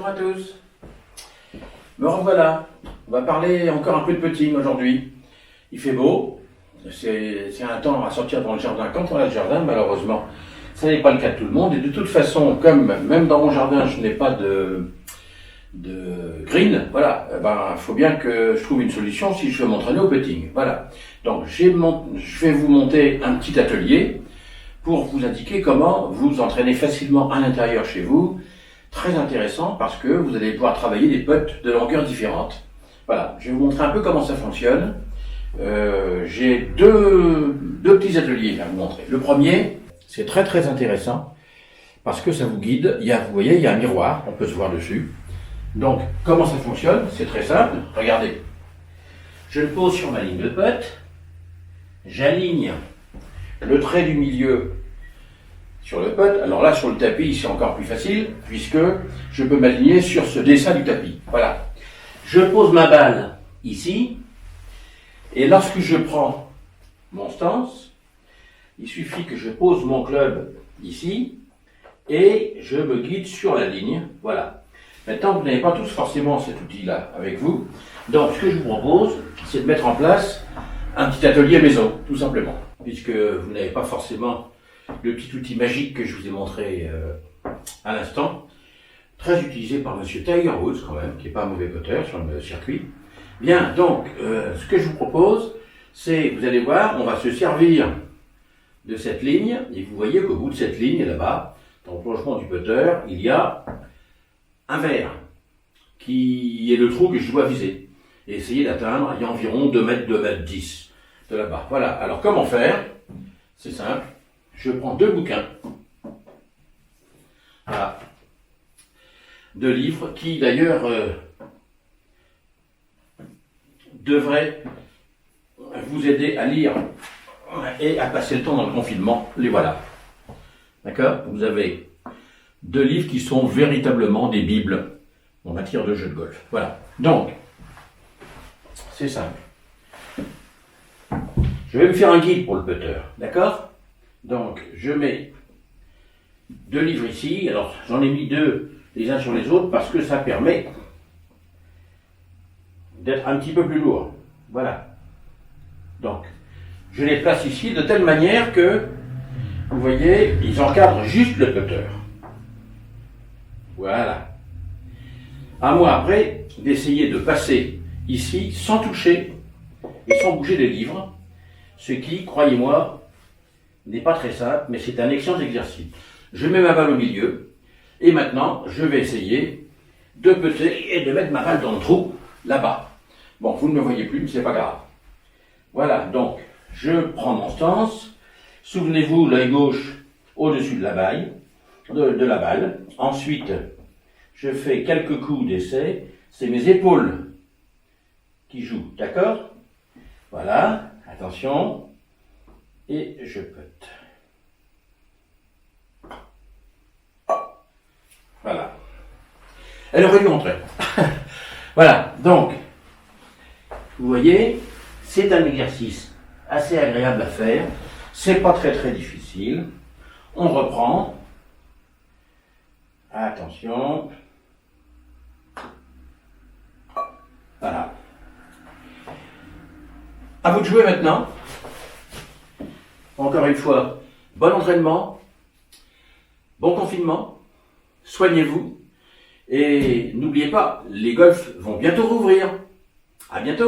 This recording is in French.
Bonjour à tous. Me revoilà. On va parler encore un peu de putting aujourd'hui. Il fait beau. C'est un temps à sortir dans le jardin quand on a le jardin, malheureusement. Ça n'est pas le cas de tout le monde. Et de toute façon, comme même dans mon jardin, je n'ai pas de green, voilà, il faut bien que je trouve une solution si je veux m'entraîner au putting. Voilà. Donc je vais vous monter un petit atelier pour vous indiquer comment vous entraîner facilement à l'intérieur chez vous. Très intéressant parce que vous allez pouvoir travailler des putts de longueurs différentes. Voilà, je vais vous montrer un peu comment ça fonctionne. J'ai deux petits ateliers à vous montrer. Le premier, c'est très intéressant parce que ça vous guide. Vous voyez, il y a un miroir, on peut se voir dessus. Donc, comment ça fonctionne? C'est très simple. Regardez. Je le pose sur ma ligne de putt. J'aligne le trait du milieu sur le putt. Alors là, sur le tapis, c'est encore plus facile, puisque je peux m'aligner sur ce dessin du tapis. Voilà. Je pose ma balle ici, et lorsque je prends mon stance, il suffit que je pose mon club ici, et je me guide sur la ligne. Voilà. Maintenant, vous n'avez pas tous forcément cet outil-là avec vous. Donc, ce que je vous propose, c'est de mettre en place un petit atelier maison, tout simplement. Puisque vous n'avez pas forcément le petit outil magique que je vous ai montré à l'instant, très utilisé par Monsieur Tiger Woods quand même, qui n'est pas un mauvais putter sur le circuit. Bien, donc, ce que je vous propose, c'est, vous allez voir, on va se servir de cette ligne, et vous voyez qu'au bout de cette ligne, là-bas, dans le plongement du putter, il y a un verre, qui est le trou que je dois viser, et essayer d'atteindre, il y a environ 2 mètres, 2 mètres 10 de là-bas. Voilà, alors comment faire? C'est simple. Je prends 2 bouquins, voilà, 2 livres qui d'ailleurs devraient vous aider à lire et à passer le temps dans le confinement. Les voilà. D'accord? Vous avez 2 livres qui sont véritablement des bibles en matière de jeu de golf. Voilà. Donc, c'est simple. Je vais me faire un guide pour le putter. D'accord? Donc, je mets 2 livres ici. Alors, j'en ai mis 2 les uns sur les autres parce que ça permet d'être un petit peu plus lourd. Voilà. Donc, je les place ici de telle manière que, vous voyez, ils encadrent juste le putter. Voilà. À moi après d'essayer de passer ici sans toucher et sans bouger les livres, ce qui, croyez-moi, n'est pas très simple, mais c'est un excellent exercice. Je mets ma balle au milieu, et maintenant, je vais essayer de putter et de mettre ma balle dans le trou, là-bas. Bon, vous ne me voyez plus, mais c'est pas grave. Voilà, donc, je prends mon stance. Souvenez-vous, l'œil gauche au-dessus de la balle, de la balle. Ensuite, je fais quelques coups d'essai. C'est mes épaules qui jouent, d'accord? Voilà, attention. Et je putte. Voilà. Elle aurait dû entrer. Voilà, donc, vous voyez, c'est un exercice assez agréable à faire. C'est pas très difficile. On reprend. Attention. Voilà. À vous de jouer maintenant. Encore une fois, bon entraînement, bon confinement, soignez-vous et n'oubliez pas, les golfs vont bientôt rouvrir. À bientôt.